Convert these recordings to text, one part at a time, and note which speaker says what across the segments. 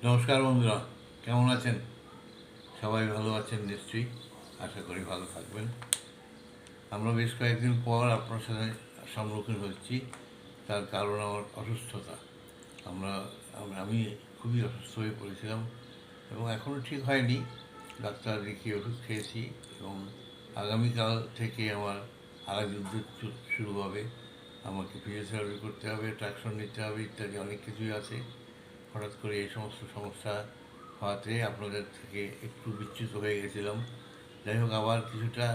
Speaker 1: নমস্কার বন্ধুরা, কেমন আছেন? সবাই ভালো আছেন নিশ্চয়ই। আশা করি ভালো থাকবেন। আমরা বেশ কয়েকদিন পর আপনার সাথে সম্মুখীন হচ্ছি। তার কারণ আমার অসুস্থতা। আমরা আমি খুবই অসুস্থ হয়ে পড়েছিলাম এবং এখনও ঠিক হয়নি। ডাক্তার দেখিয়ে ওষুধ খেয়েছি এবং আগামীকাল থেকে আমার আরেক যুদ্ধ শুরু হবে। আমাকে ফিজিওথেরাপি করতে হবে, ট্রাকশন নিতে হবে, ইত্যাদি অনেক কিছুই আছে। হঠাৎ করে এই সমস্ত সমস্যা হওয়াতে আপনাদের থেকে একটু বিচ্যুত হয়ে গেছিলাম। যাই হোক, আবার কিছুটা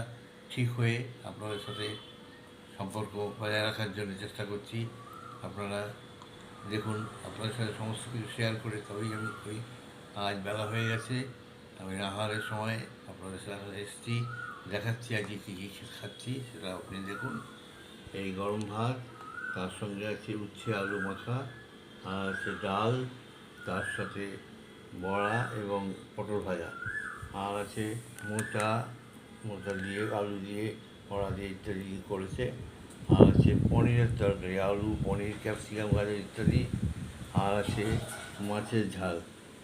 Speaker 1: ঠিক হয়ে আপনাদের সাথে সম্পর্ক বজায় রাখার জন্য চেষ্টা করছি। আপনারা দেখুন, আপনাদের সাথে সমস্ত কিছু শেয়ার করে তবেই আমি করি। আজ বেলা হয়ে গেছে, আমি আহারের সময় আপনাদের সাথে এসেছি, দেখাচ্ছি আজকে কী কী খাচ্ছি সেটা আপনি দেখুন। এই গরম ভাত, তার সঙ্গে আছে উচ্ছে আলু মাখা, আর আছে ডাল, তার সাথে বড়া এবং পটল ভাজা, আর আছে মোটা মোটা দিয়ে আলু দিয়ে বড়া দিয়ে ইত্যাদি করেছে, আর আছে পনিরের তরকারি, আলু পনির ক্যাপসিকাম গাজর ইত্যাদি, আর আছে মাছের ঝাল।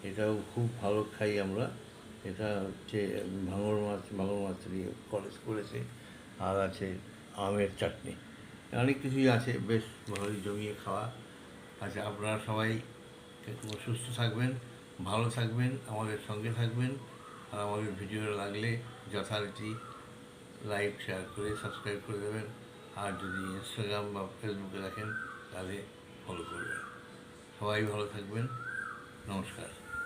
Speaker 1: এটাও খুব ভালো খাই আমরা। এটা হচ্ছে ভাঙর মাছ দিয়ে করেছে। আর আছে আমের চাটনি, অনেক কিছুই আছে, বেশ ভালোই জমিয়ে খাওয়া। আচ্ছা, আপনারা সবাই সুস্থ থাকবেন, ভালো থাকবেন, আমাদের সঙ্গে থাকবেন। আর আমাদের ভিডিও লাগলে যথারীতি লাইক শেয়ার করে সাবস্ক্রাইব করে দেবেন। আর যদি ইনস্টাগ্রাম বা ফেসবুকে দেখেন তাহলে ফলো করবেন। সবাই ভালো থাকবেন। নমস্কার।